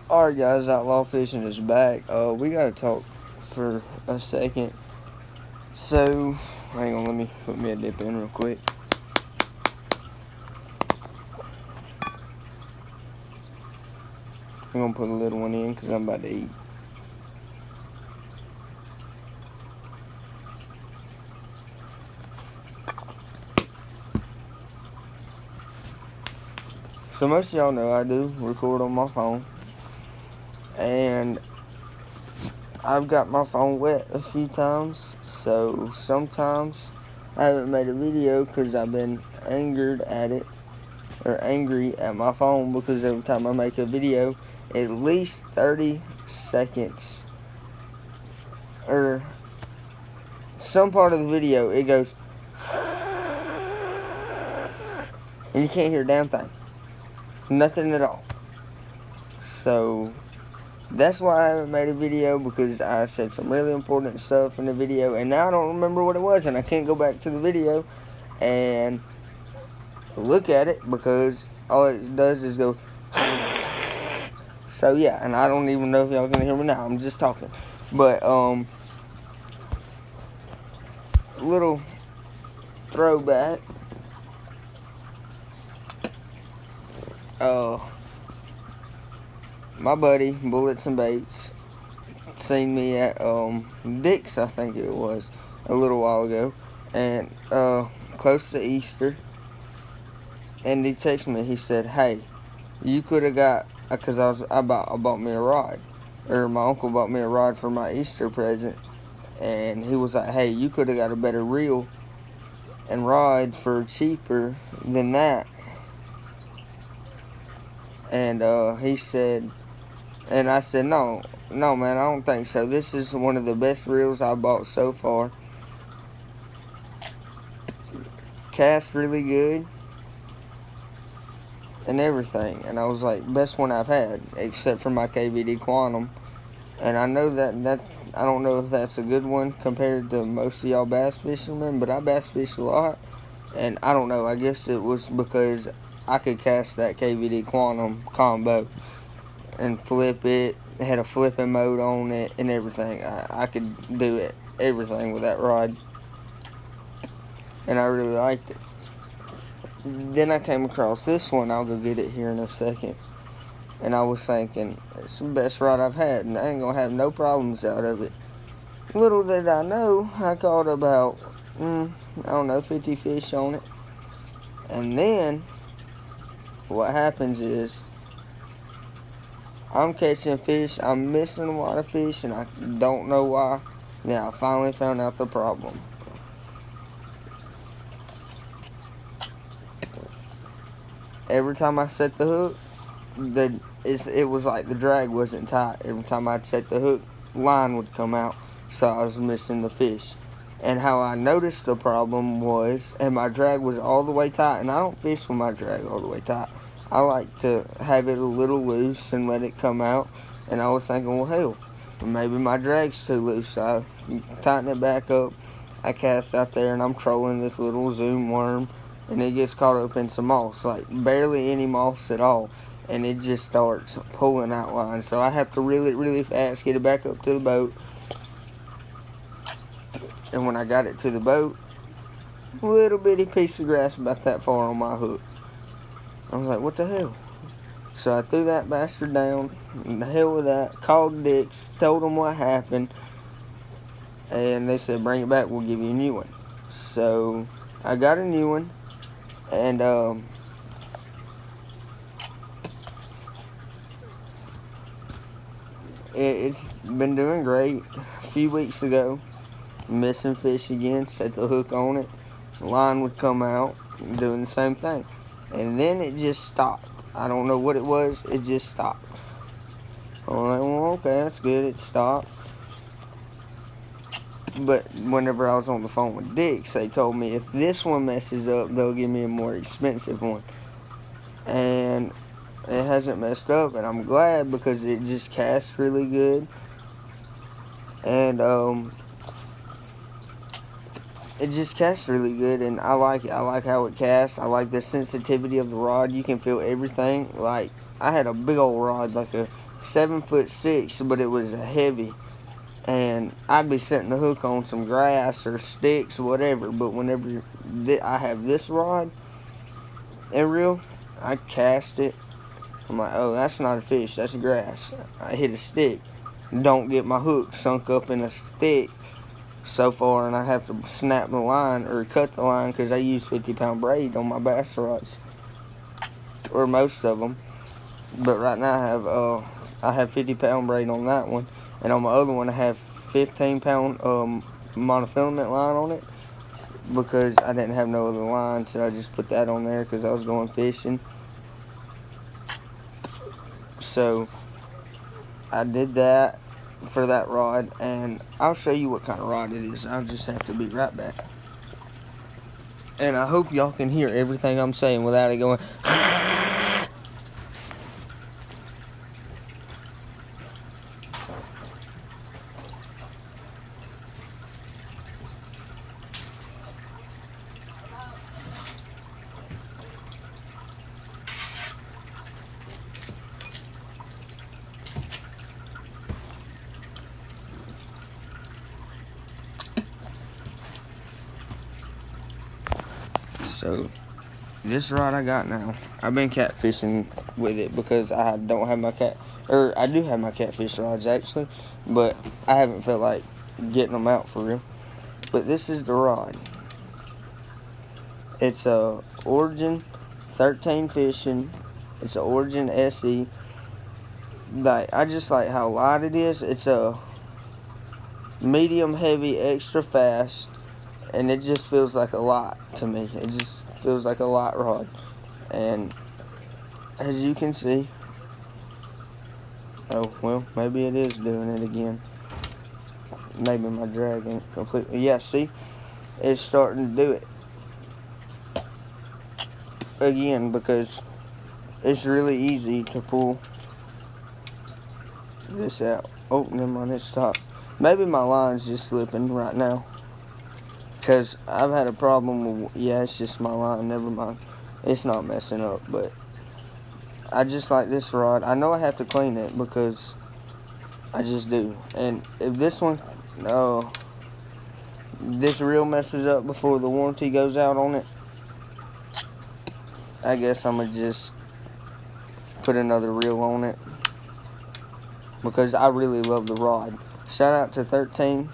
Alright guys, Outlaw Fishing is back. We gotta talk for a second. So, hang on, let me put me a dip in real quick. I'm gonna put a little one in because I'm about to eat. So most of y'all know I do record on my phone. And I've got my phone wet a few times. So sometimes I haven't made a video because I've been angered at it. Or angry at my phone because every time I make a video, at least 30 seconds or some part of the video, it goes and you can't hear a damn thing. Nothing at all. So that's why I haven't made a video, because I said some really important stuff in the video and now I don't remember what it was and I can't go back to the video and look at it because all it does is go. So yeah, and I don't even know if y'all can hear me now. I'm just talking. But little throwback. My buddy Bullets and Baits seen me at Dick's, I think it was, a little while ago, and close to Easter. And he texted me. He said, "Hey, you could have got," because I bought me a rod, or my uncle bought me a rod for my Easter present, and he was like, "Hey, you could have got a better reel and rod for cheaper than that." And he said, and I said, no, man, I don't think so. This is one of the best reels I bought so far. Cast really good and everything. And I was like, best one I've had, except for my KVD Quantum. And I know that I don't know if that's a good one compared to most of y'all bass fishermen, but I bass fish a lot. And I don't know, I guess it was because I could cast that KVD Quantum combo and flip it. It had a flipping mode on it and everything. I could do it, everything with that rod. And I really liked it. Then I came across this one. I'll go get it here in a second. And I was thinking, it's the best rod I've had, and I ain't gonna have no problems out of it. Little did I know, I caught about, I don't know, 50 fish on it. And then, what happens is, I'm catching fish, I'm missing a lot of fish, and I don't know why. Then I finally found out the problem. Every time I set the hook, it was like the drag wasn't tight. Every time I'd set the hook, line would come out, so I was missing the fish. And how I noticed the problem was, and my drag was all the way tight, and I don't fish with my drag all the way tight. I like to have it a little loose and let it come out. And I was thinking, well, hell, maybe my drag's too loose. So I tighten it back up. I cast out there, and I'm trolling this little Zoom worm, and it gets caught up in some moss, like barely any moss at all. And it just starts pulling out lines. So I have to reel it really fast, get it back up to the boat. And when I got it to the boat, a little bitty piece of grass about that far on my hook. I was like, what the hell? So I threw that bastard down. The hell with that. Called Dick's, told them what happened. And they said, bring it back, we'll give you a new one. So I got a new one. And it's been doing great. A few weeks ago, missing fish again, set the hook on it. The line would come out, doing the same thing. And then it just stopped. I don't know what it was, it just stopped. I'm like, well, okay, that's good, it stopped. But whenever I was on the phone with Dick's, they told me if this one messes up, they'll give me a more expensive one. And it hasn't messed up, and I'm glad, because it just casts really good. And it just casts really good, and I like it. I like how it casts. I like the sensitivity of the rod. You can feel everything. Like, I had a big old rod, like a 7'6", but it was heavy. And I'd be setting the hook on some grass or sticks, whatever. But whenever I have this rod and reel, I cast it. I'm like, oh, that's not a fish, that's grass. I hit a stick. Don't get my hook sunk up in a stick so far, and I have to snap the line or cut the line because I use 50-pound braid on my bass rods, or most of them. But right now I have 50-pound braid on that one, and on my other one I have 15-pound monofilament line on it because I didn't have no other line, so I just put that on there because I was going fishing. So I did that for that rod, and I'll show you what kind of rod it is. I'll just have to be right back. And I hope y'all can hear everything I'm saying without it going. So this rod I got now, I've been catfishing with it because I don't have my I do have my catfish rods actually, but I haven't felt like getting them out for real. But this is the rod. It's a Origin 13 Fishing. It's a Origin SE. Like, I just like how light it is. It's a medium heavy, extra fast, and it just feels like a lot to me. It just feels like a light rod. And as you can see, oh well, maybe it is doing it again. Maybe my drag ain't completely. Yeah, see, it's starting to do it again because it's really easy to pull this out. Oh, never mind, it stopped. Maybe my line's just slipping right now because I've had a problem with, yeah, it's just my line, never mind. It's not messing up, but I just like this rod. I know I have to clean it because I just do. And if this one, this reel messes up before the warranty goes out on it, I guess I'm going to just put another reel on it because I really love the rod. Shout out to 13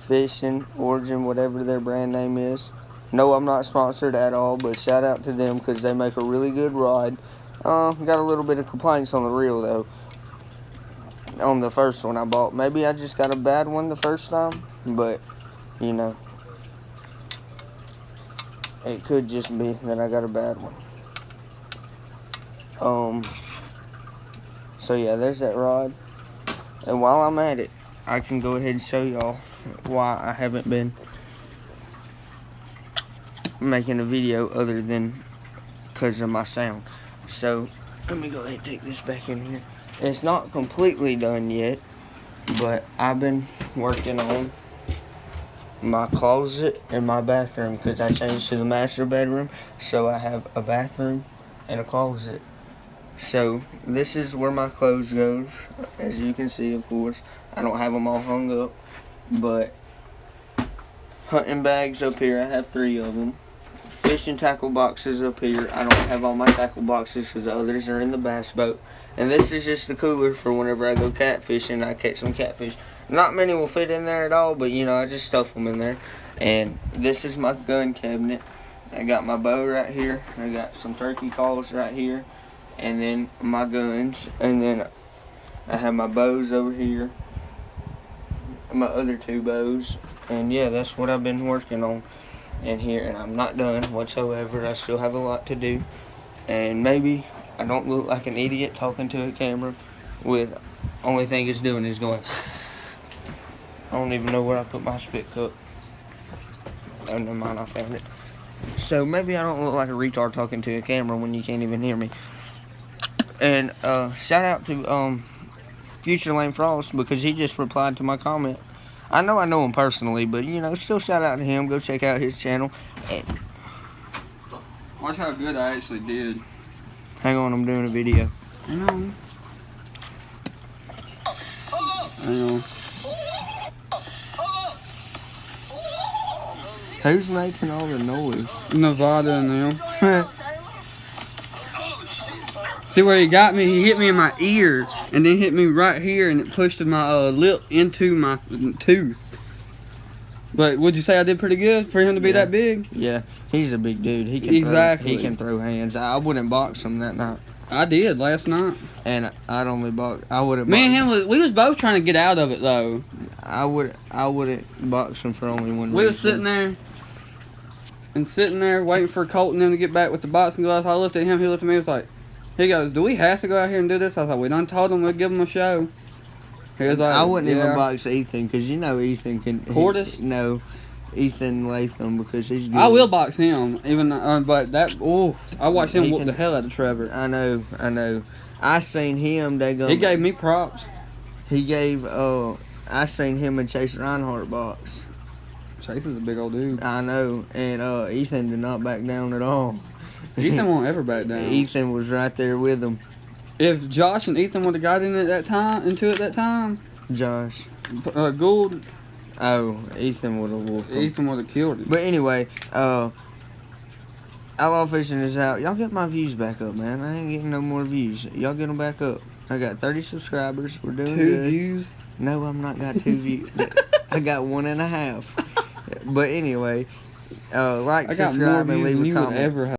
Fishing, Origin, whatever their brand name is. No, I'm not sponsored at all, but shout out to them because they make a really good rod. Got a little bit of complaints on the reel though. On the first one I bought. Maybe I just got a bad one the first time, but you know, it could just be that I got a bad one. So yeah, there's that rod. And while I'm at it, I can go ahead and show y'all why I haven't been making a video other than because of my sound. So let me go ahead and take this back in here. It's not completely done yet, but I've been working on my closet and my bathroom because I changed to the master bedroom, so I have a bathroom and a closet. So this is where my clothes goes, as you can see. Of course I don't have them all hung up, but hunting bags up here, I have 3 of them. Fishing tackle boxes up here, I don't have all my tackle boxes because the others are in the bass boat. And this is just the cooler for whenever I go catfishing, I catch some catfish. Not many will fit in there at all, but you know, I just stuff them in there. And this is my gun cabinet. I got my bow right here. I got some turkey calls right here. And then my guns. And then I have my bows over here. My other 2 bows. And yeah, that's what I've been working on in here. And I'm not done whatsoever. I still have a lot to do. And maybe I don't look like an idiot talking to a camera with only thing it's doing is going. I don't even know where I put my spit cup. Oh, never mind, I found it. So maybe I don't look like a retard talking to a camera when you can't even hear me. And shout out to Future Lane Frost because he just replied to my comment. I know him personally, but you know, still shout out to him. Go check out his channel. And watch how good I actually did. hang on, I'm doing a video. Hang on. Hang on. Who's making all the noise? Nevada and them. See where he got me? He hit me in my ear and then hit me right here and it pushed my lip into my tooth. But would you say I did pretty good for him to be that big? Yeah, he's a big dude. He can Exactly. He can throw hands. I wouldn't box him that night, I did last night. and I'd only box. I wouldn't. Me and him we was both trying to get out of it though. I wouldn't box him for only one reason. We was sitting there waiting for Colt and them to get back with the boxing gloves. I looked at him, he looked at me, he was like, he goes, "Do we have to go out here and do this?" I was like, "We done told him we'll give him a show." He was like, I wouldn't yeah. even box Ethan because you know Ethan can. Portis? No, Ethan Latham because he's good. I will box him, even but that. Oh, I watched him He whoop can- the hell out of Trevor. I know. I seen him. He gave me props. He gave. I seen him and Chase Reinhardt box. Chase is a big old dude. I know, and Ethan did not back down at all. Ethan won't ever back down. Ethan was right there with him. If Josh and Ethan would have got into it that time, Josh. Gould, Ethan would have whooped him. Ethan would have killed him. But anyway, Outlaw Fishing is out. Y'all get my views back up, man. I ain't getting no more views. Y'all get them back up. I got 30 subscribers. We're doing 2 good. views. No, I'm not got 2 views. I got 1.5. But anyway, like, I got more subscribe, and views leave than a you would comment. ever have.